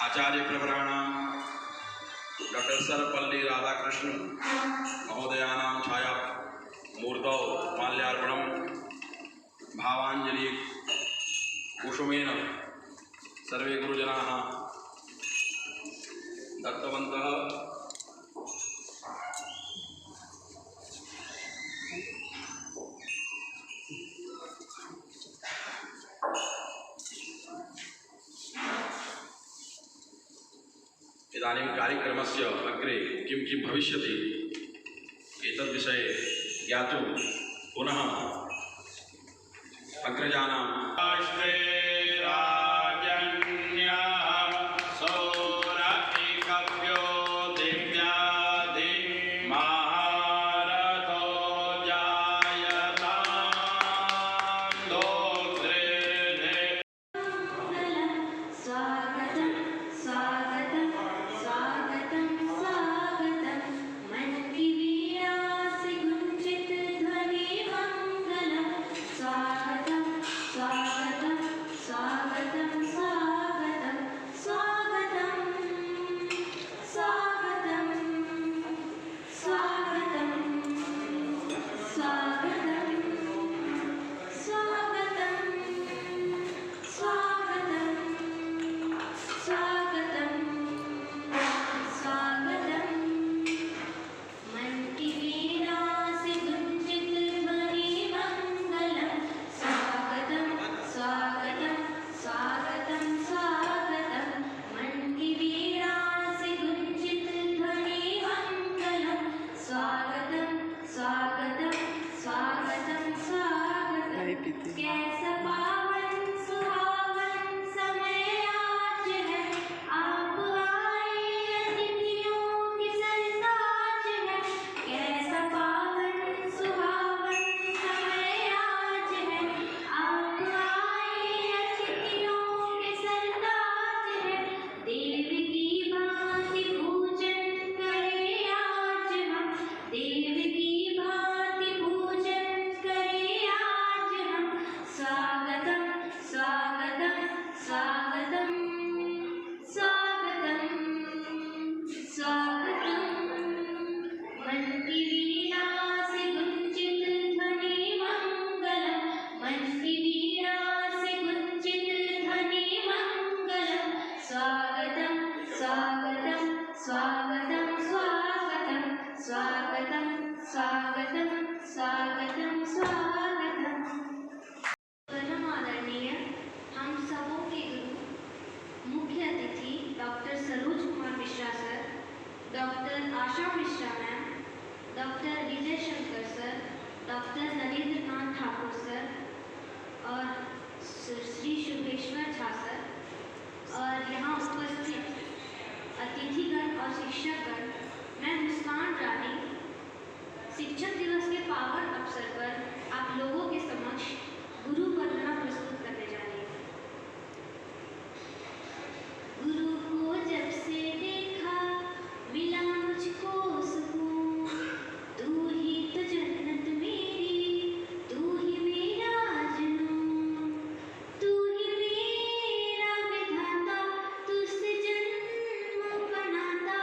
आचार्य प्रवराणां doctor Sarvepalli Radhakrishna महोदयानां छाया मूर्तौ माल्यार्पणं भावांजलि कुसुमेन सर्वे गुरुजनाः दत्तवन्तः। इदानीं कार्यक्रमस्य अग्रे किं किं भविष्यति एतद्विषये ज्ञातुं पुनः अग्रजानां शिक्षक दिवस के पावन अवसर पर आप लोगों के समक्ष गुरु वंदना प्रस्तुत करने जा रही हूँ। गुरु को जब से देखा मिला मुझको सुकून, तू ही तो जन्नत मेरी, तू ही मेरा जुनून, तू ही मेरा विधाता, तुझसे जन्म का नाता,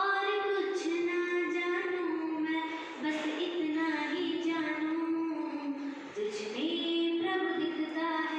और कुछ ना जानूं मैं, बस इतना ही जानूं, तुझ में प्रभु दिखता है।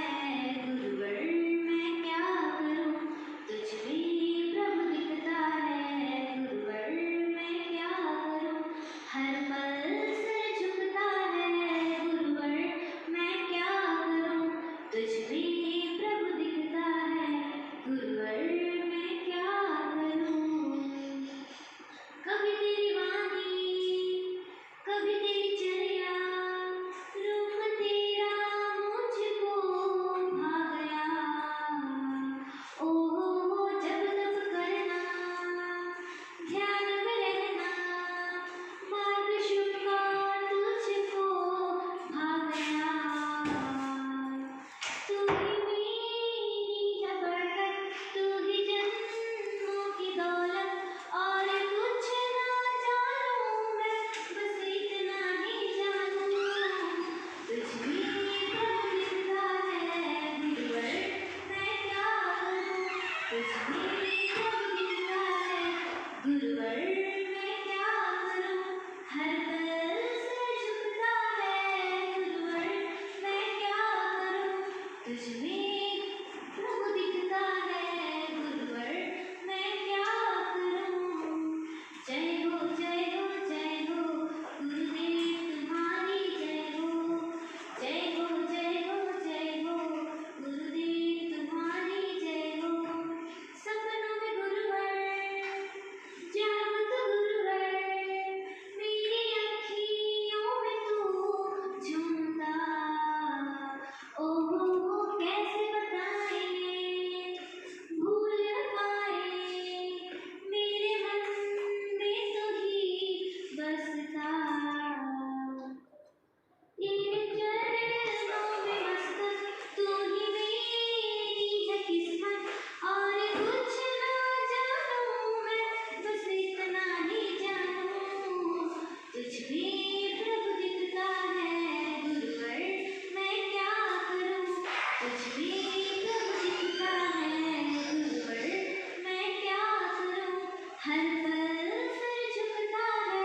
हर पल सिर झुकता है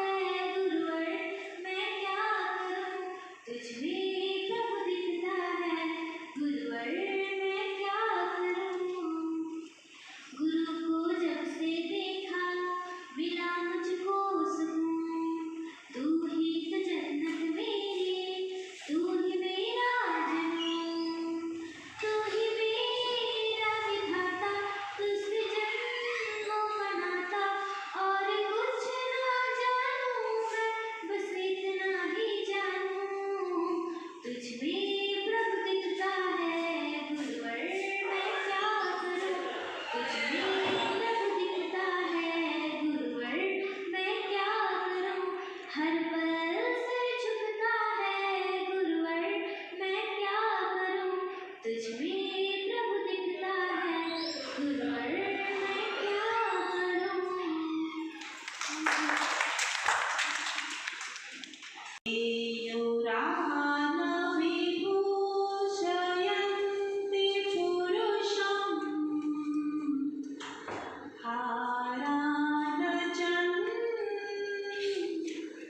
गुरुवर, मैं क्या करूं, तुझ में प्रभु दिखता है गुरुवर, मैं क्या करूं। गुरु को जब से देखा मिला मुझको सुकून, तू ही तो जन्नत मेरी, तू ही मेरा जुनून, तू ही मेरा विधाता, तुझसे जन्मों का नाता, और कुछ ना जानूं मैं, बस इतना ही जानूं, तुझ में प्रभु दिखता है गुरुवर, मैं क्या करूं, तुझ में प्रभु दिखता है गुरुवर, मैं क्या करूं। हर पल सिर झुकता है गुरुवर, मैं क्या करूं, तुझ में प्रभु दिखता है गुरुवर, मैं क्या विभूषयन्ति पुरुषं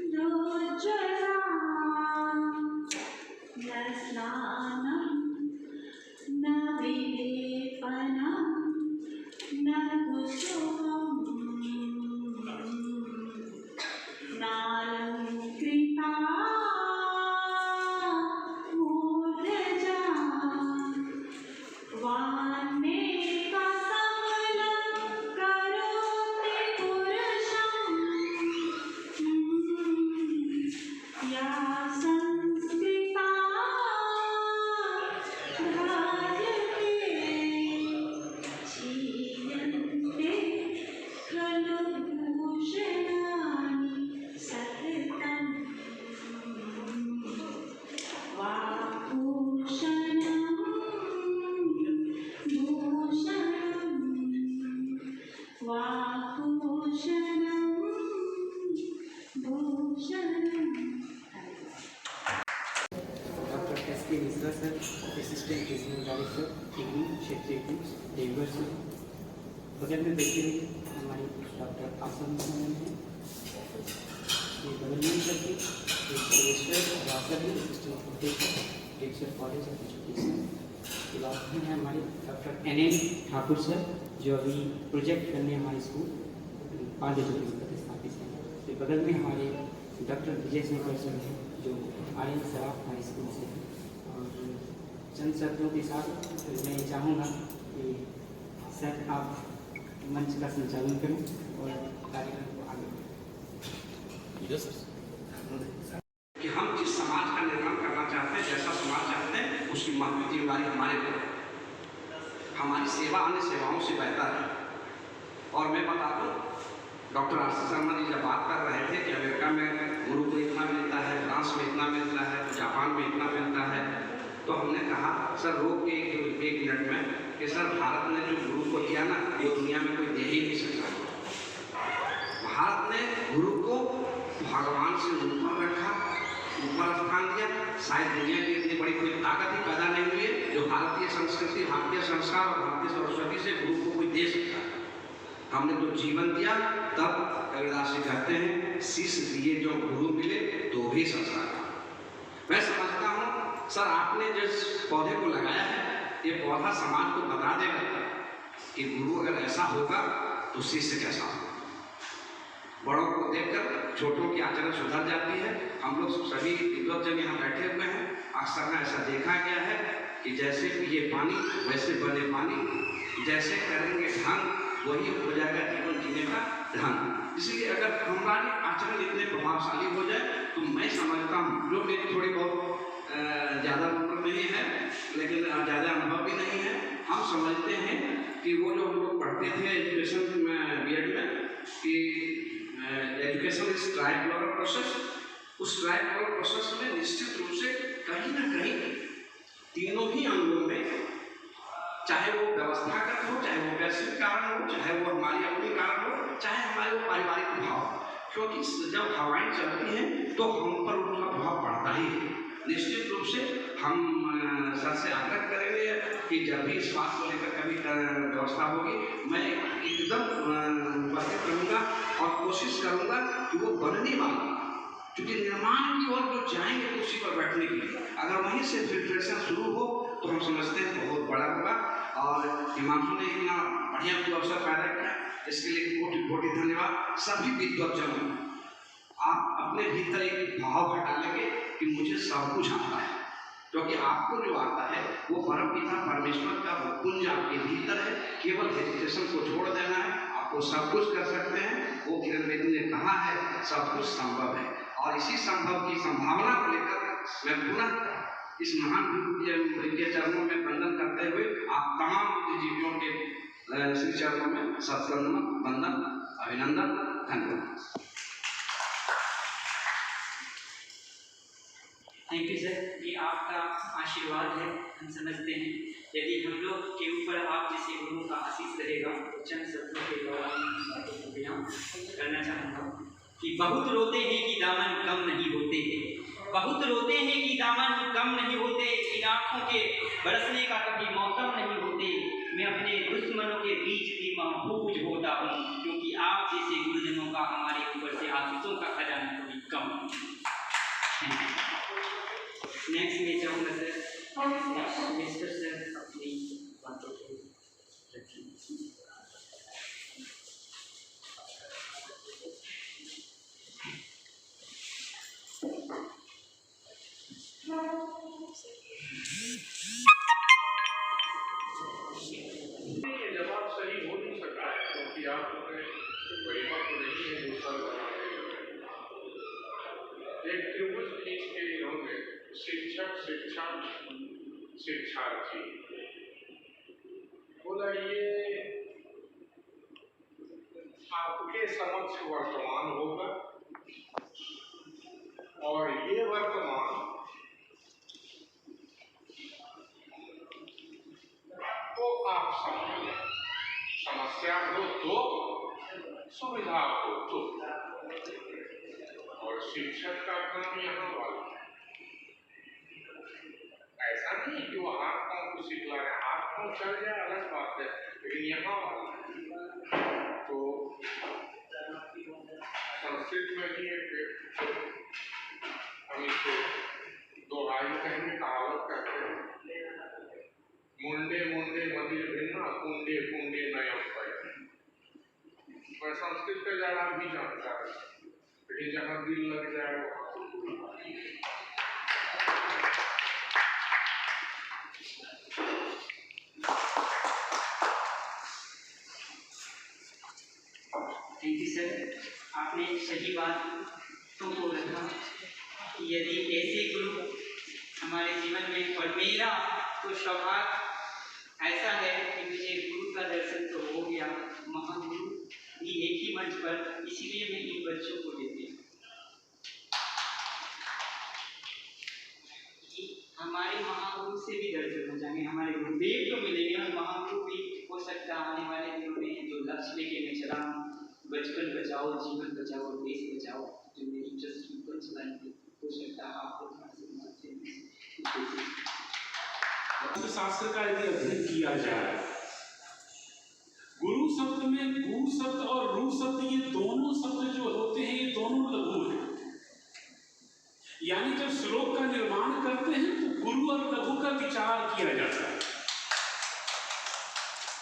हारालचन्द्रोज्ज्वला, न स्नानं न विलेपनं न कुसुमम्, नालङ्कृता मूर्धजा, वान्मेककमलं करोति पुरुषं, या संस्कृता भ्राजते, क्षीयन्ते खलु भूषणानि सततं, वाक्भूषणं भूषणं, वाक्भूषणं भूषणम्। डॉक्टर S.K. Mishra sir, assistant regional director degree क्षेत्रीय ग्रुप्स देवघर से। बगल में बैठे हुए हमारी डॉक्टर आसम मैम हैं। ये बगल में करके assistant professor teacher college of education. के बाद में है हमारे डॉक्टर N.N. ठाकुर सर, जो अभी प्रोजेक्ट करने हमारे स्कूल पाल एजुकेशन प्रतिष्ठापित हैं। तो बगल में हमारे डॉक्टर विजय शंकर सर हैं, जो आर्यन सराफ हाई स्कूल से हैं। और चंद शब्दों के साथ मैं चाहूँगा कि सर आप मंच का संचालन करें और कार्यक्रम को आगे बढ़ाएं। कि हम जिस समाज का निर्माण करना चाहते हैं, जैसा समाज चाहते हैं, उसकी महत्व जिम्मेदारी हमारे ऊपर है। हमारी सेवा अन्य सेवाओं से बेहतर है। और मैं बता दूं, डॉक्टर R.C. शर्मा जी जब बात कर रहे थे कि अमेरिका में गुरु को इतना मिलता है, फ्रांस में इतना मिलता है, जापान में इतना मिलता है, तो हमने कहा सर रोक के एक मिनट में कि सर भारत ने जो गुरु को दिया ना, वो दुनिया में कोई दे ही नहीं सकता। भारत ने गुरु को भगवान से ऊपर रखा, ऊपर स्थान दिया। शायद दुनिया की इतनी बड़ी कोई ताकत ही पैदा नहीं हुई है जो भारतीय संस्कृति, भारतीय संस्कार और भारतीय सरस्वती से गुरु को कोई दे सकता है। हमने तो जीवन दिया, तब कबीरदास जी कहते हैं शीश दिए जो गुरु मिले तो भी संस्कार। मैं समझता हूँ सर आपने जिस पौधे को लगाया है, ये पौधा समाज को बता देगा कि गुरु अगर ऐसा होगा तो शिष्य कैसा होगा। बड़ों को देखकर छोटों की आचरण सुधर जाती है। हम लोग सभी विद्वजन यहाँ बैठे हुए हैं, अक्सर में ऐसा देखा गया है कि जैसे पिए पानी वैसे बने पानी, जैसे करेंगे ढंग वही हो जाएगा जीवन जीने का ढंग। इसलिए अगर हमारी आचरण इतने प्रभावशाली हो जाए तो मैं समझता हूँ, जो मेरी थोड़ी बहुत ज़्यादा उम्र नहीं है लेकिन ज़्यादा अनुभव भी नहीं है, हम समझते हैं कि वो जो हम लोग पढ़ते थे एजुकेशन B.Ed में कि एजुकेशन इज ट्राइकुलर प्रोसेस, उस ट्राइकुलर प्रोसेस में निश्चित रूप से कहीं ना कहीं तीनों ही अंगों में, चाहे वो व्यवस्थागत हो, चाहे वो वैश्विक कारण हो, चाहे वो हमारी अपनी कारण हो, चाहे हमारे वो पारिवारिक प्रभाव, क्योंकि जब हवाएं चलती हैं तो हम पर उनका प्रभाव पड़ता ही है। निश्चित रूप से हम सर से आग्रह करेंगे कि जब भी स्वास्थ्य को लेकर कभी व्यवस्था होगी, मैं एकदम उपस्थित रहूँगा करूंगा कि वो बनने वाला, क्योंकि निर्माण की ओर जो जाएंगे तो उसी पर बैठने के लिए, अगर वहीं से फिल्ट्रेशन शुरू हो तो हम समझते हैं बहुत बड़ा होगा। और हिमांशु ने इतना बढ़िया कोई अवसर पैदा किया, इसके लिए कोटि कोटि धन्यवाद। सभी विद्वज्जनों, आप अपने भीतर एक भाव हटा लेंगे कि मुझे सब कुछ आता है, क्योंकि आपको जो आता है वो परम पिता परमेश्वर का वो कुंज आपके भीतर है, केवल हेजिटेशन को छोड़ देना है, आपको सब कुछ कर सकते हैं। वो किरण बेदी ने कहा है सब कुछ संभव है, और इसी संभव की संभावना को लेकर मैं पुनः इस महान गुरु के चरणों में वंदन करते हुए आप तमाम बुद्धिजीवियों के श्री चरणों में सत्संग वंदन अभिनंदन धन्यवाद। थैंक यू सर, ये आपका आशीर्वाद है। हम समझते हैं यदि हम लोग के ऊपर आप जैसे गुरु का आशीष रहेगा तो चंद शब्दों के द्वारा करना चाहूँगा कि बहुत रोते हैं कि दामन कम नहीं होते हैं, बहुत रोते हैं कि दामन कम नहीं होते, इन आँखों के बरसने का कभी मौसम नहीं होते, मैं अपने दुश्मनों के बीच भी महफूज होता हूँ, क्योंकि आप जैसे गुरुजनों का हमारे ऊपर से आशीषों का खजाना कभी कम नहीं। नेक्स्ट मैं चाहूँगा सर मिस्टर सर अपनी बातों को रखें। ये जवाब सही हो नहीं सकता है, क्योंकि आपने परिपक्व नहीं है दूसरा जवाब। एक त्रिभुज खींच के इन्होंने शिक्षक शिक्षक शिक्षार्थी बोला, ये आपके समक्ष वर्तमान होगा और ये वर्तमान तो आप समस्या हो तो सुविधा हो तो, और शिक्षक का काम यहाँ वाला ऐसा नहीं कि वो हाथ पाँव को सिखला रहे, हाथ पाँव चल जाए अलग बात है, लेकिन यहाँ वाला तो संस्कृत में भी एक हम इसे दोहराई कहने कहावत करते हैं, मुंडे मुंडे मंदिर भिन्ना कुंडे कुंडे नयम पर। मैं संस्कृत का ज़्यादा भी जानता है, लेकिन जहाँ दिल लग जाए वहाँ थैंक यू सर, आपने सही बात तो रखा कि यदि ऐसे गुरु हमारे जीवन में, और मेरा तो सौभाग्य ऐसा है कि मुझे गुरु का दर्शन तो हो गया, महागुरु भी एक ही मंच पर, इसीलिए मैं इन बच्चों को लेती हूँ कि हमारे महागुरु से भी दर्शन हो जाएंगे, हमारे गुरुदेव तो मिलेंगे, और महागुरु भी हो सकता है आने वाले दिनों में जो लक्ष्य लेके मैं चला हूँ, बचपन बचाओ जीवन बचाओ देश बचाओ, जो मेरी जस्ट ऊपर चलाएंगे, हो सकता है आपको शास्त्र का यदि अध्ययन किया जाए, गुरु शब्द में गु शब्द और रू शब्द, ये दोनों शब्द जो होते हैं ये दोनों लघु हैं। यानी जब श्लोक का निर्माण करते हैं तो गुरु और लघु का विचार किया जाता है।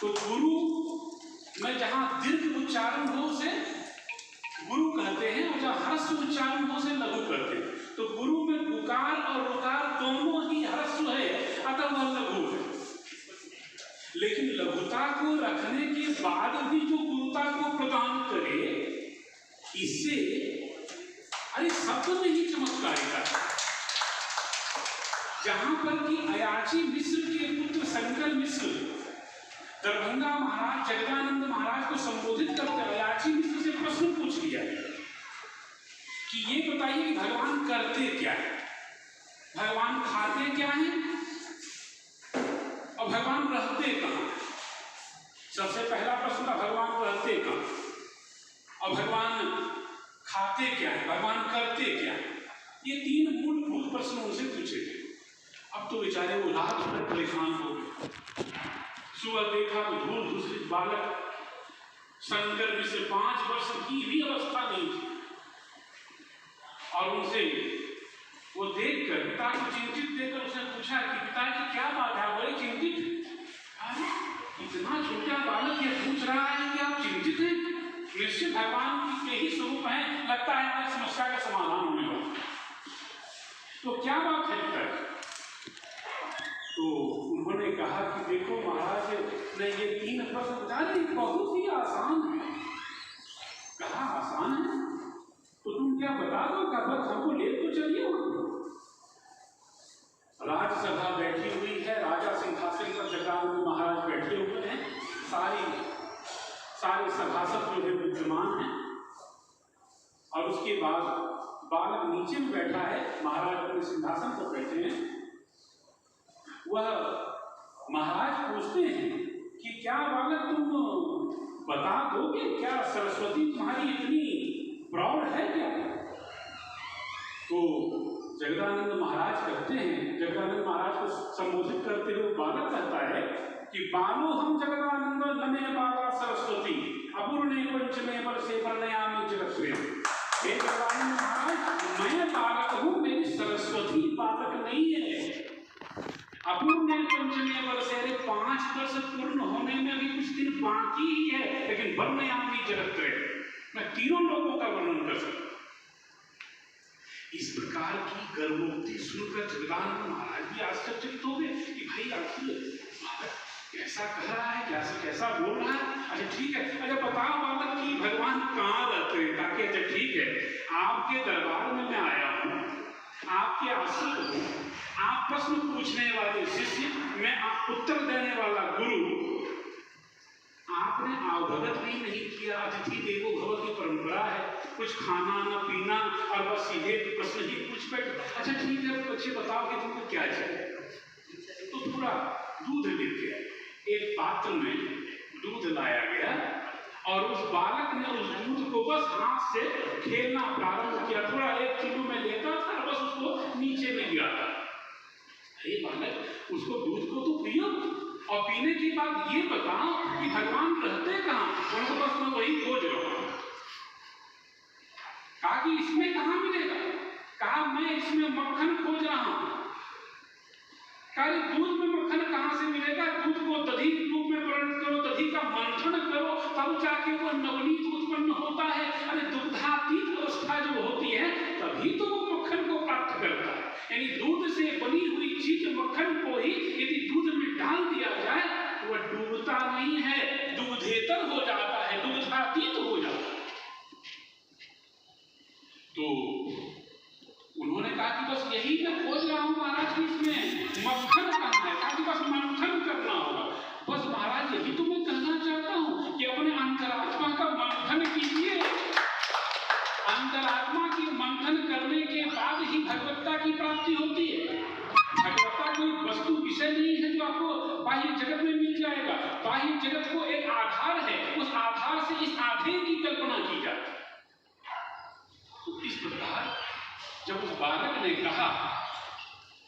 तो गुरु में जहां दीर्घ उच्चारण हो उसे गुरु कहते हैं, और जहां ह्रस्व उच्चारण हो उसे लघु कहते हैं। तो गुरु में गुकार और रुकार दोनों ही ह्रस्व है, अतः वह लघु है। लेकिन लघुता को रखने के बाद भी जो गुरुता को प्रदान करे, इससे अरे शब्द में ही चमत्कारिता है। जहां पर कि अयाची मिश्र के पुत्र शंकर मिश्र दरभंगा महाराज जगदानंद महाराज को संबोधित करते अयाची मिश्र से प्रश्न पूछ लिया कि ये बताइए कि भगवान करते क्या है, भगवान खाते क्या है और भगवान रहते कहाँ। सबसे पहला प्रश्न था भगवान रहते कहाँ और भगवान खाते क्या है, भगवान करते क्या है। ये तीन मूलभूत प्रश्न उनसे पूछे थे। अब तो बेचारे वो रात भर परेशान हो गए। सुबह देखा तो धूल दूसरी बालक शंकर मिश्र 5 वर्ष की भी अवस्था नहीं थी, और उनसे वो देखकर पिता को चिंतित देखकर उसने पूछा कि पिताजी क्या बात है, बड़े चिंतित? अरे इतना छोटा बालक ये पूछ रहा है कि आप चिंतित हैं? निश्चित भगवान के ही स्वरूप है, लगता है हमारी समस्या का समाधान होने वाला। तो क्या बात है पिताजी? तो उन्होंने कहा कि देखो महाराज ने ये 3 प्रश्न पूछा, बहुत ही आसान है। कहा आसान है तो तुम क्या बता दो, का बस हमको ले तो चलिए। राज्यसभा बैठी हुई है, राजा सिंहासन पर जगदानंद महाराज बैठे हुए हैं, सारे सभासद जो है विद्यमान हैं, और उसके बाद बालक नीचे में बैठा है, महाराज अपने सिंहासन पर बैठे हैं। वह महाराज पूछते हैं कि क्या बालक तुम बता दोगे, क्या सरस्वती तुम्हारी इतनी प्रौढ़ है क्या? तो जगदानंद महाराज कहते हैं, जगदानंद महाराज को संबोधित करते हुए बालक कहता है कि बालो हम जगदानंद नमे बाला सरस्वती अपूर्णे पंचमे वर्षे वर्णयामि जगत्त्रयम्। हे जगदानंद महाराज, मैं बालक हूँ, मेरी सरस्वती बालक नहीं है। अपूर्णे पंचमे वर्षे, 5 वर्ष पूर्ण होने में अभी कुछ दिन बाकी ही है, लेकिन वर्णयामि जगत्त्रयम्, मैं तीनों लोगों का वर्णन कर सकता हूं। इस प्रकार की गर्भोक्ति सुनकर जगदानंद महाराज भी आश्चर्यचकित हो गए कि भाई आखिर कैसा कह रहा है, कैसा बोल रहा है। अच्छा ठीक है, अच्छा बताओ बालक कि भगवान कहाँ रहते हैं? ताकि अच्छा ठीक है, आपके दरबार में मैं आया हूँ, आपके आश्रित हूँ, आप प्रश्न पूछने वाले शिष्य, मैं उत्तर देने वाला गुरु। आपने आवभगत भी नहीं किया, अतिथि देवो भव की परंपरा है, कुछ खाना न पीना, और बस सीधे प्रश्न ही पूछ बैठे। अच्छा ठीक है बच्चे, बताओ कि तुमको क्या चाहिए? तो थोड़ा दूध लेके आए, एक पात्र में दूध लाया गया, और उस बालक ने उस दूध को बस हाथ से खेलना प्रारंभ किया। थोड़ा 1 किलो में लेता था, बस उसको नीचे में गिराता। हे बालक, उसको दूध को तो पियो, और पीने के बाद ये बताओ कि भगवान रहते कहाँ? उनको बस मैं वही खोज रहा हूँ। कहा कि इसमें कहाँ मिलेगा? कहा मैं इसमें मक्खन खोज रहा हूँ। कहा दूध में मक्खन कहाँ से मिलेगा? दूध को दधी रूप में परिणत करो, दधी का मंथन करो, तब जाके वो नवनीत उत्पन्न होता है। अरे दुग्धातीत अवस्था जो होती है, तभी तो वो मक्खन को प्राप्त करता है। यानी दूध से बनी हुई चीज मक्खन को ही यदि दूध में डाल दिया जाए तो वह डूबता नहीं है, दूधेतर हो जाता है, दुग्धातीत हो जाता है। तो उन्होंने कहा कि बस यही मैं खोज रहा हूँ महाराज, कि इसमें मक्खन कहाँ है? कहा कि बस मंथन करना होगा। बस महाराज यही तो मैं कहना चाहता हूँ कि अपने अंतरात्मा का मंथन कीजिए। अंतरात्मा की मंथन करने के बाद ही भगवत्ता की प्राप्ति होती है। भगवत्ता कोई वस्तु विषय नहीं है जो आपको बाह्य जगत में मिल जाएगा। बाह्य जगत को एक आधार है, उस आधार से इस आधे की कल्पना की जाती है। तो इस प्रकार जब उस बालक ने कहा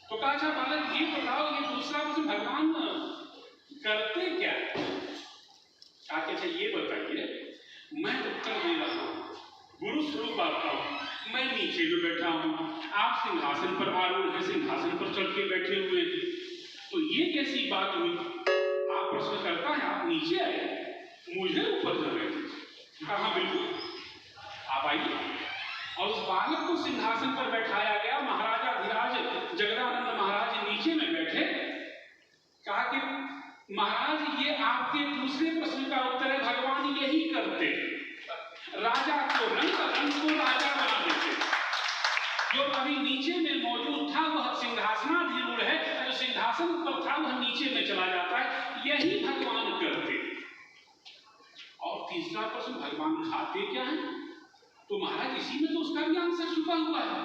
तो कहा, अच्छा बालक ये बताओ, ये दूसरा प्रश्न भगवान करते क्या? कहा अच्छा ये बताइए, मैं उत्तर दे रहा हूँ, गुरु स्वरूप आपका हूँ, मैं नीचे में बैठा हूँ, आप सिंहासन पर आरूढ़ है, सिंहासन पर चढ़ के बैठे हुए हैं, तो ये कैसी बात हुई? आप प्रश्न करता है, आप नीचे आए, मुझे ऊपर जा रहे थे। कहा बिल्कुल, आप आइए। और उस बालक को सिंहासन पर बैठाया गया। महाराजाधिराज जगदानंद महाराज नीचे में बैठे। कहा कि महाराज ये आपके दूसरे प्रश्न का उत्तर है, भगवान यही करते, राजा को रंग, रंग को राजा बना देते। जो अभी नीचे में मौजूद था वह सिंहासनाधीरूढ़ है, जो सिंहासन पर था वह नीचे में चला जाता है, यही भगवान करते। और तीसरा प्रश्न, भगवान खाते क्या है? तो महाराज इसी में तो उसका भी आंसर छुपा हुआ है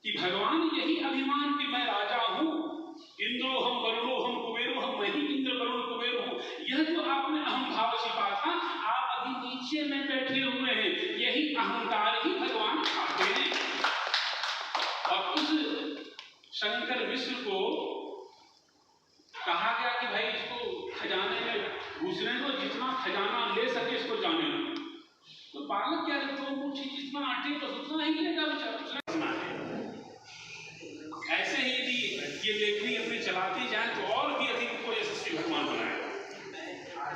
कि भगवान यही अभिमान कि मैं राजा हूं, इंद्रो हम वरुणो हम कुबेरो हम, मैं ही इंद्र वरुण कुबेर हूं, यह जो आपने अहम भाव छिपा था, आप अभी नीचे में बैठे हुए हैं, यही अहंकार ही भगवान खाते हैं। और उस शंकर मिश्र को कहा गया कि भाई इसको खजाने में दूसरे को जितना खजाना ले सके इसको जाने लो। तो बालक क्या है, तो वो चीज जितना आटे तो उतना ही लेगा बेचारा। ऐसे ही यदि ये लेखनी अपनी चलाती जाए तो और भी अधिक को यशस्वी भगवान बनाए। हाँ।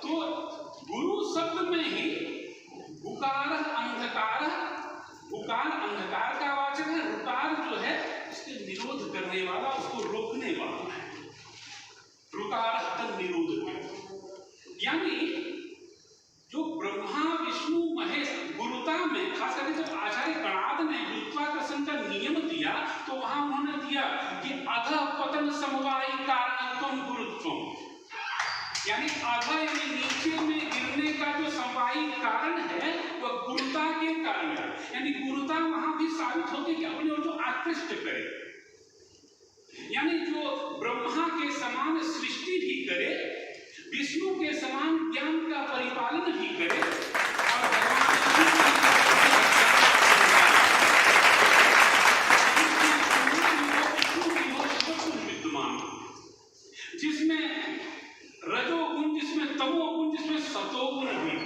तो गुरु शब्द में ही उकार अंधकार, उकार अंधकार का वाचक है, रुकार जो है उसके निरोध करने वाला, उसको रोकने वाला है। रुकार निरोध, यानी जो ब्रह्मा विष्णु महेश गुरुता में, खास करके जब आचार्य कणाद ने गुरुत्वाकर्षण का नियम दिया तो वहां उन्होंने दिया कि अधः पतन समवायी कारणत्वम गुरुत्वम, यानी आधा यानी नीचे में गिरने का जो समवायी कारण है वह गुरुता के कारण है। यानी गुरुता वहां भी साबित होती कि अपने और जो आकृष्ट करे, यानी जो ब्रह्मा के समान सृष्टि भी करे, विष्णु के समान ज्ञान का परिपालन भी करे, और विद्यमान, जिसमें रजोगुण, जिसमें तमोगुण, जिसमें सतोगुण भी,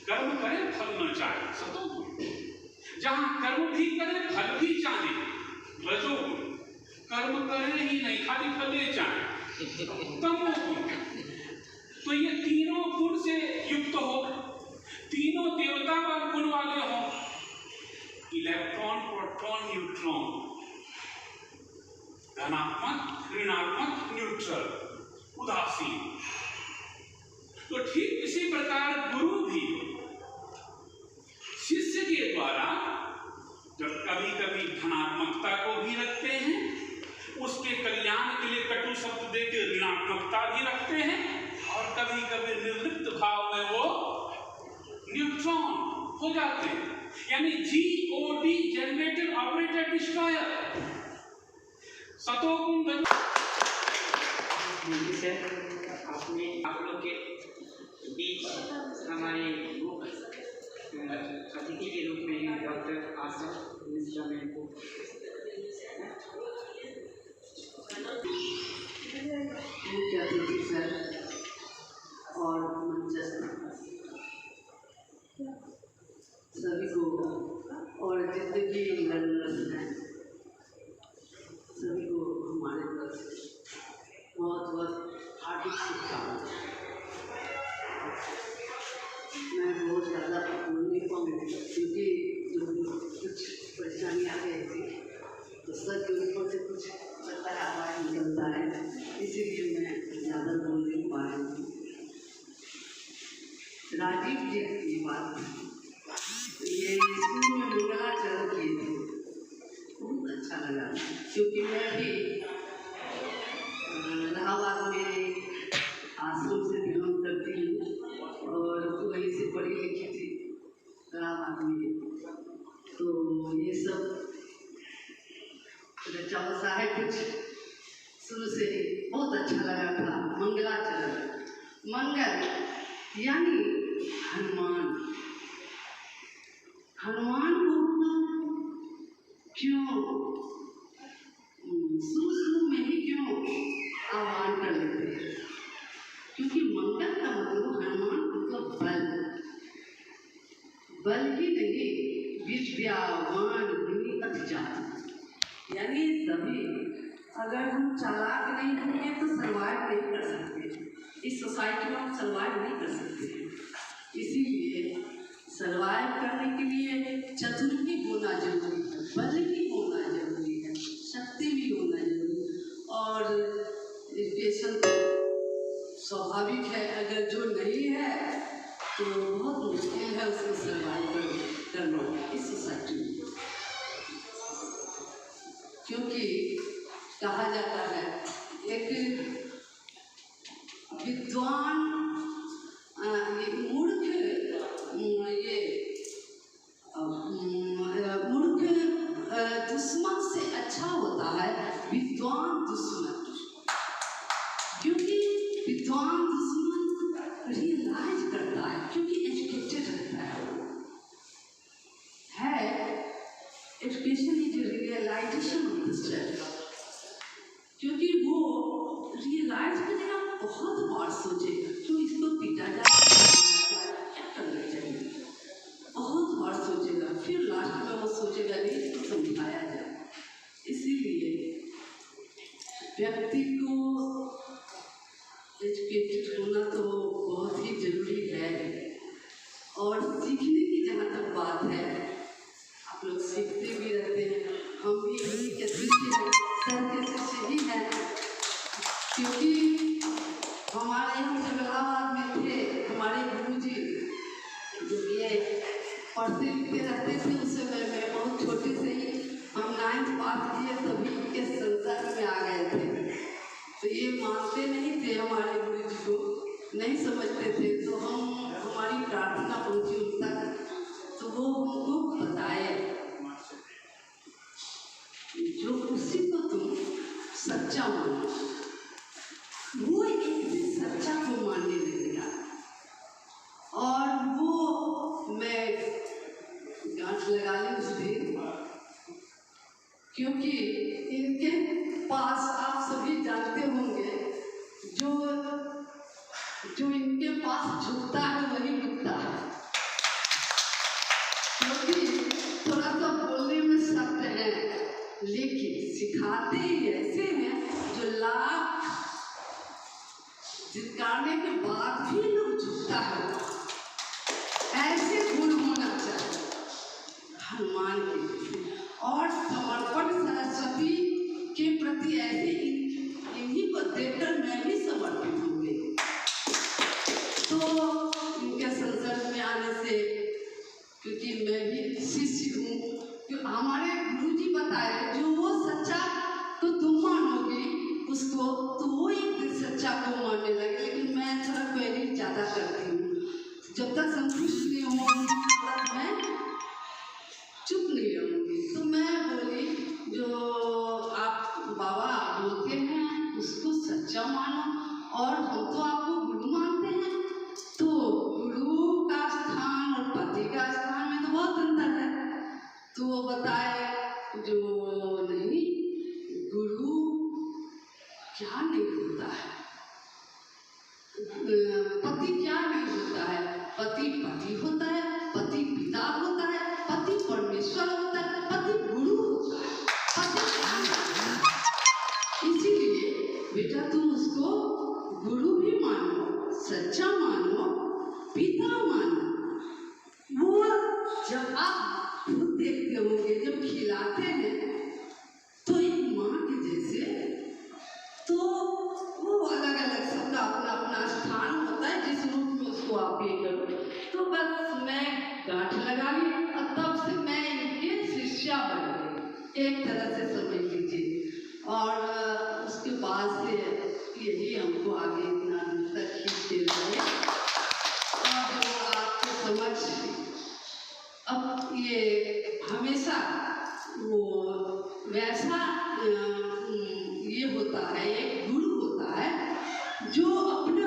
कर्म करे फल न चाहे, सतोगुण। जहां कर्म भी करे फल भी चाहे, रजोगुण। कर्म करे ही नहीं, खाली फले चाहे, तमोगुण। तो ये तीनों गुण से युक्त हो, तीनों देवता गुण वाले हो, इलेक्ट्रॉन, प्रोटॉन, न्यूट्रॉन, धनात्मक, ऋणात्मक, न्यूट्रल, उदासीन। तो ठीक इसी प्रकार गुरु भी शिष्य के द्वारा जब कभी कभी धनात्मकता को भी रखते हैं, उसके कल्याण के लिए कटु शब्द देकर ऋणात्मकता भी रखते हैं, और कभी कभी निर्लिप्त भाव में वो न्यूट्रॉन हो जाते हैं, यानी GOD, जनरेटर, ऑपरेटर, डिस्ट्रॉयर। सतोगुण सर, आपने आप लोग के बीच हमारे अतिथि के रूप में डॉक्टर आशा मिश्रा मैम को मुख्य अतिथि सर और मंचस्थ सभी को और जितने भी लर्नर्स हैं सभी को हमारे तरफ से बहुत बहुत हार्दिक शुभकामनाएं। मैं बहुत ज़्यादा बोल नहीं पाऊँगी क्योंकि जो कुछ परेशानी आ गई थी तो सर के ऊपर से कुछ लगता है आवाज़ निकलता है, इसीलिए मैं ज़्यादा बोल नहीं पा रही हूँ। राजीव जी की बात ये स्कूल में मंगलाचरण किए थे, बहुत अच्छा लगा क्योंकि मैं भी इलाहाबाद में आश्रम से बिलोंग करती हूँ और वहीं से पढ़ी लिखी थी इलाहाबाद में, तो ये सब रचा बसा है कुछ शुरू से बहुत अच्छा लगा था। मंगलाचरण, मंगल यानी हनुमान, हनुमान को क्यों शुरू में ही क्यों आह्वान कर लेते हैं, क्योंकि मंगल का मतलब हनुमान मतलब बल, बल ही नहीं विद्यावान गुणी अति जाति, यानी सभी अगर हम चालाक नहीं होंगे तो सर्वाइव नहीं कर सकते, इस सोसाइटी में हम सर्वाइव नहीं कर सकते। इसीलिए सर्वाइव करने के लिए चतुर भी होना जरूरी है, बल भी होना जरूरी है, शक्ति भी होना जरूरी है, और एजुकेशन स्वाभाविक है, अगर जो नहीं है तो बहुत मुश्किल है उसको सर्वाइव करना इस सोसाइटी में, क्योंकि कहा जाता है एक विद्वान मूर्ख मूर्ख दुश्मन से अच्छा होता है विद्वान दुश्मन, क्योंकि विद्वान दुश्मन रियलाइज करता है, क्योंकि एजुकेटेड रहता है education is realization of the self, क्योंकि वो सोचेगा क्यों इसको पीटा जाए, क्या करना चाहिए, बहुत बार सोचेगा, फिर लास्ट में वो सोचेगा नहीं इसको समझाया जाए। इसीलिए व्यक्ति को एजुकेटेड होना तो बहुत ही जरूरी है। और सीखने की जहाँ तक बात है, आप लोग सीखते भी रहते हैं, हम भी इसी के शिष्य हैं, सर के शिष्य ही हैं, क्योंकि हमारे यहाँ जब इलाहाबाद में थे हमारे गुरुजी, जब ये पढ़ते लिखते रहते थे उस समय में बहुत छोटे से ही हम 9th पास किए तभी के संसार में आ गए थे। तो ये मानते नहीं थे, हमारे गुरुजी को नहीं समझते थे, तो हमारी प्रार्थना पहुंची उन तक, तो वो हमको बताए जो उसी को तुम सच्चा मानो, वो एक दिन सच्चा को मानने लगेगा। और वो मैं गांठ लगा ली उस दिन, क्योंकि इनके पास आप सभी जानते होंगे जो इनके पास झुकता है वही बिकता है, क्योंकि थोड़ा सा बोलने में सख्त है लेकिन सिखाते ही ऐसे हैं जो लाख जितकाने के बाद भी लोग झुकता है। ऐसे गुण होना चाहिए हनुमान के, और समर्पण सरस्वती के प्रति ऐसे इन्हीं को देखकर मैं भी समर्पित होंगे। तो इनके संसर्ग में आने से, क्योंकि मैं भी शिष्य हूँ, क्योंकि हमारे गुरुजी बताए जो वो सच्चा तो तुम मानोगे उसको, तो वो एक दिन सच्चा को मानने लगे। लेकिन मैं थोड़ा क्वेरी ज़्यादा करती हूँ, जब तक संतुष्ट नहीं होंगी तब तक मैं चुप नहीं रहूँगी। तो मैं बोली जो आप बाबा बोलते हैं उसको सच्चा मानो, और हम तो आपको गुरु मानते हैं, तो गुरु का स्थान और पति का स्थान में तो बहुत अंतर है। तो वो बताए जो नहीं, गुरु क्या नहीं होता है, पति क्या नहीं होता है, पति पति होता है, पति पिता होता है, पति परमेश्वर होता है, पति गुरु होता है, पति क्या होता है। इसीलिए बेटा तुम उसको गुरु भी मानो, सच्चा मानो, पिता मानो। वो जब आप खुद देखते होंगे जब खिलाते हैं तो एक माँ के जैसे, तो वो अलग अलग सबका अपना अपना स्थान होता है जिस रूप में उसको आप ये करो। तो बस मैं गांठ लगा ली और तब से मैं इनके शिष्या बन गई, एक तरह से समझ लीजिए। और उसके बाद से यही हमको आगे इतना तक खींचते रहे। और आपके समझ अब ये हमेशा वो वैसा ये होता है, एक गुरु होता है जो अपने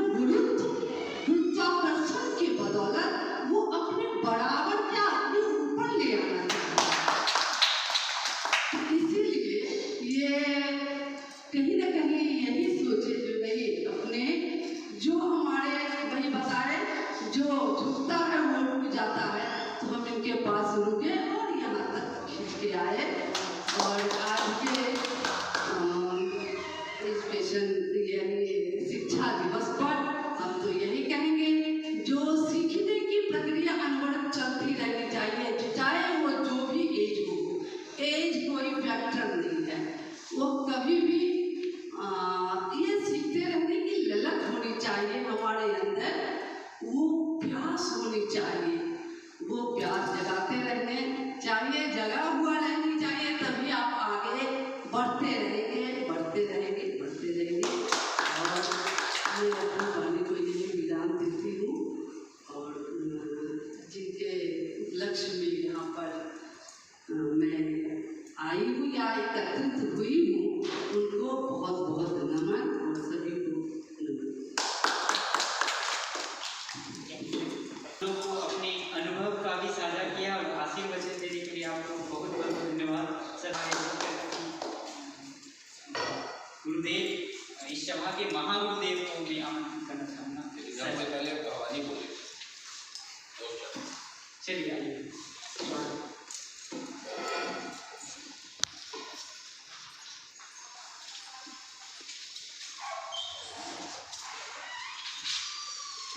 गुरुत्वाकर्षण के बदौलत वो अपने बराबर क्या अपने ऊपर ले आना चाहता है। इसीलिए ये कहीं ना कहीं यही सोचे जो नहीं अपने, जो हमारे वही बताए जो झुकता है वो रुक जाता है, तो हम इनके पास रुके और यहाँ तक खींच के आए। और आज के एजुकेशन यानी शिक्षा दिवस पर हम तो यही कहेंगे जो सीखने की प्रक्रिया अनवरत चलती रहनी चाहिए, चाहे वो जो भी एज हो। एज कोई फैक्टर नहीं है, वो कभी भी ये सीखते रहने की ललक होनी चाहिए हमारे अंदर, वो प्यास होनी चाहिए, वो प्यास जगाते रहने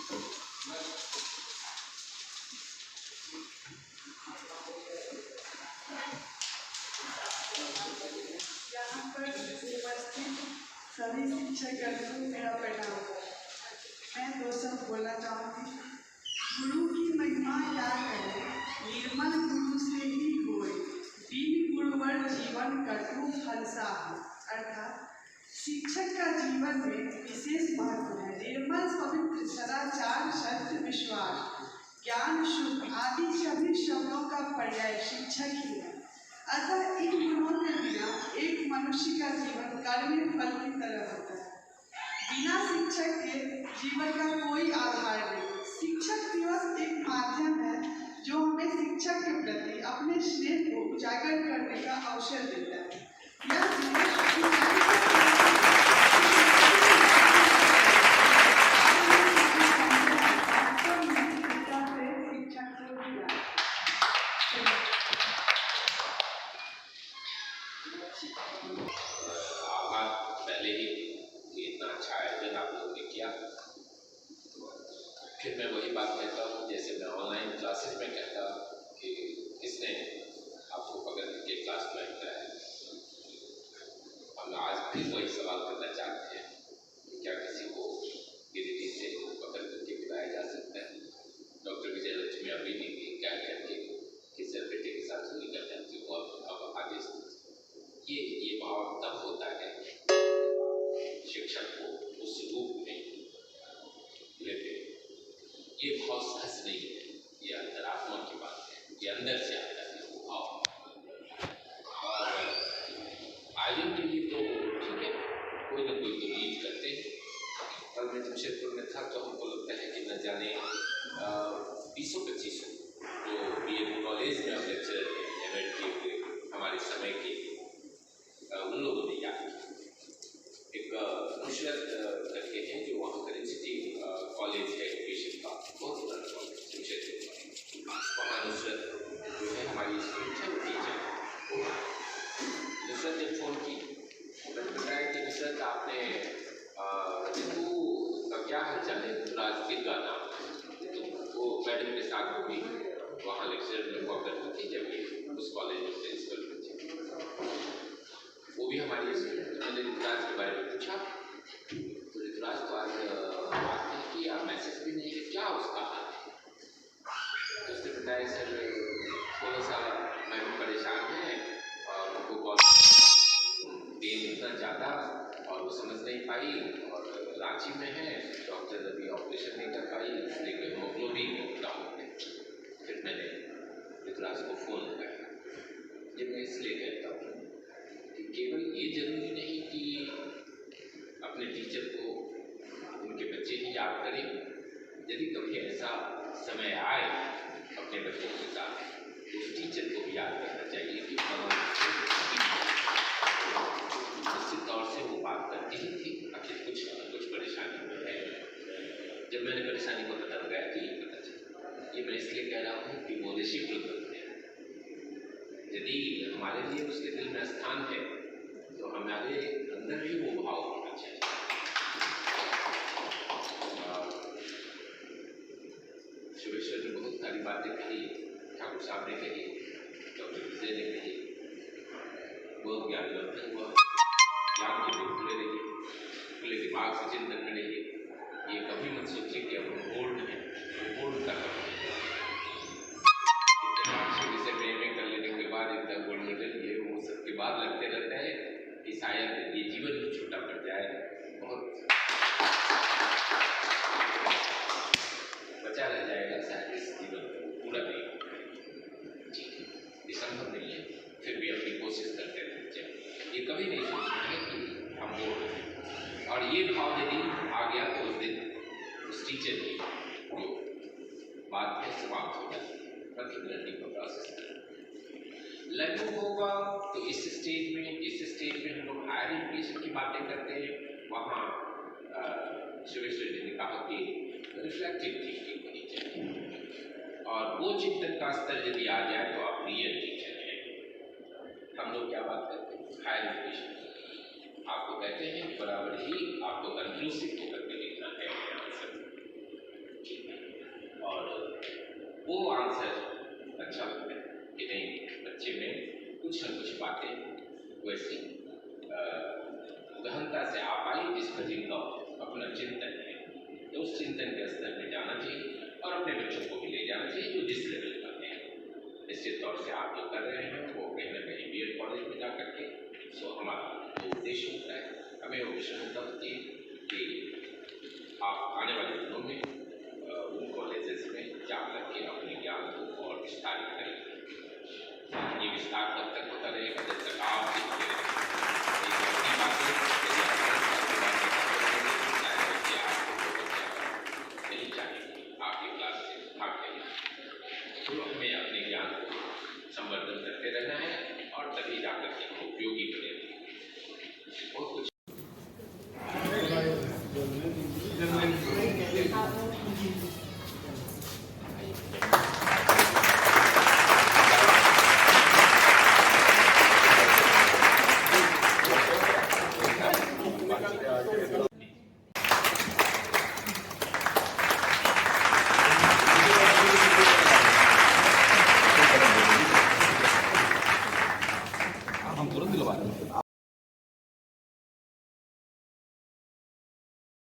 यहाँ पर उपस्थित सभी शिक्षकगण को मेरा प्रणाम। मैं दो शब्द बोलना चाहूँगी। गुरु की महिमा या करें, निर्मल गुरु से ही होए, दीन गुरुवर जीवन कटु फलसा हो। अर्थात शिक्षक का जीवन में विशेष महत्व है। निर्मल पवित्र सदाचार सत्य विश्वास ज्ञान शुभ आदि सभी शब्दों का पर्याय शिक्षक ही है। अतः इन गुणों के बिना एक मनुष्य का जीवन कर्म फल की तरह होता है। बिना शिक्षक के जीवन का कोई आधार नहीं। शिक्षक दिवस एक माध्यम है जो हमें शिक्षक के प्रति अपने स्नेह को उजागर करने का अवसर देता है। यह शिक्षक को दिया। आभार पहले ही कि इतना अच्छा आयोजन आप लोगों ने किया। फिर मैं वही बात कहता हूँ जैसे मैं ऑनलाइन क्लासेस में कहता कि किसने आपको पकड़ के क्लास ज्वाइन कराया। हम आज फिर वही सवाल करना चाहते हैं कि क्या किसी को गिरिडीह से पकड़ करके बुलाया जा सकता है। डॉक्टर विजय लक्ष्मी अभी भी क्या करके कि सर बेटे के साथ चोरी कर जाती हूँ और अब आदेश ये भाव तब होता है शिक्षक को उस रूप में लेते। ये भाव सहज नहीं है, ये अंतरात्मा की बात है, ये अंदर से आता है वो भाव। और आयोजन के लिए तो ठीक है, कोई ना कोई तो लीड करते हैं। कल मैं जमशेदपुर में था तो हमको लगता है कि न जाने 20-25 जो BEd कॉलेज में हम लेक्चर एवेंट किए हुए हमारे समय के उन लोगों ने याद किया। एक नुसरत करके हैं जो वहाँ करेंट सिटी कॉलेज है एजुकेशन का, बहुत पुराना कॉलेज जमशेदपुर। वहाँ नुसरत जो है हमारी स्टूडेंट है वो टीचर। नुसरत ने फ़ोन की, मैंने बताया कि नुसरत आपने रितु का क्या हाल चाल है, राजगीर का नाम है। तो वो मैडम के साथ भी वहाँ लेक्चर में हुआ करती थी जब ये उस कॉलेज में प्रिंसिपल में थी। वो भी हमारी स्टूडेंट। मैंने ऋतुराज के बारे में पूछा तो ऋतुराज तो आज बात नहीं किया, मैसेज भी नहीं है, क्या उसका हाल है। तो उसने बताया सर थोड़ा सा मैं भी परेशान है और उनको कॉल दिन इतना ज़्यादा और वो समझ नहीं पाई और रांची में है, डॉक्टर अभी ऑपरेशन नहीं कर पाई इसलिए हीमोग्लोबिन डाउन है। फिर मैंने ऋतुराज को फ़ोन लगाया। ये मैं इसलिए कहता हूँ कि केवल ये जरूरी नहीं कि अपने टीचर को उनके बच्चे ही याद करें। यदि कभी ऐसा समय आए अपने बच्चों के साथ तो उस टीचर को भी याद करना चाहिए कि निश्चित तौर से वो बात करती ही थी, आखिर कुछ परेशानी में है। जब मैंने परेशानी को पता लगाया तो ये पता चला। ये मैं इसलिए कह रहा हूँ कि वो रेसिप्रोकल है। यदि हमारे लिए उसके दिल में स्थान है तो हमारे अंदर भी वो भाव होना चाहिए। शिवेश्वर ने बहुत सारी बातें कही, ठाकुर साहब ने कही, डॉक्टर विजय ने कही, बहुत ज्ञानवर्धन हुआ। ज्ञान के दिन खुले रहिए, खुले दिमाग से चिंतन में रहिए। ये कभी मत सोचिए कि अब हम बोर्ड हैं, बोर्ड तक विषय में MA कर लेने के बाद इतना गोल्ड मेडल ये वो सबके बाद लगते रहता है कि शायद ये जीवन ही छोटा पड़ जाए। बहुत बचा रह जाएगा शायद इस जीवन को पूरा नहीं होगा। ठीक है, ये संभव नहीं है, फिर भी अपनी कोशिश करते रहना चाहिए। ये कभी नहीं सोचना है कि हम बोर्ड हैं। और ये भाव यदि आ गया तो उस दिन उस टीचर की जो बात है समाप्त हो जाती है। लर्निंग का प्रोसेस लर्निंग होगा तो इस स्टेज में हम लोग हायर एजुकेशन की बातें करते हैं। वहाँ शिवेश्वर जी ने कहा कि रिफ्लेक्टिव थिंकिंग होनी चाहिए और वो चिंतन का स्तर यदि आ जाए तो आप रियल टीचर हैं। हम लोग क्या बात करते हैं हायर एजुकेशन, आपको कहते हैं बराबर ही आपको कंक्लूसिव होकर के लिखना है आंसर। वो आंसर अच्छा लगता है कि नहीं, बच्चे में कुछ न कुछ बातें वैसी गहनता से आ पाई जिसका जिनका अपना चिंतन है, तो उस चिंतन के स्तर में जाना चाहिए और अपने बच्चों को भी ले जाना चाहिए जो जिस लेवल पर है। निश्चित तौर से आप जो कर रहे हैं वो कहीं ना कहीं BEd कॉलेज में जा करके, सो हमारा जो उद्देश्य होता है, हमें वो विषमता होती है कि आप आने वाले दिनों में उन कॉलेजेस में जा करके अपने ज्ञान को और विस्तारित करेंगे। ये विस्तार तब तक होता रहेगा जब तक आप सीखते रहेंगे। नहीं चाहिए आपकी क्लास से भाग जाइए, तो हमें अपने ज्ञान को संवर्धन करते रहना है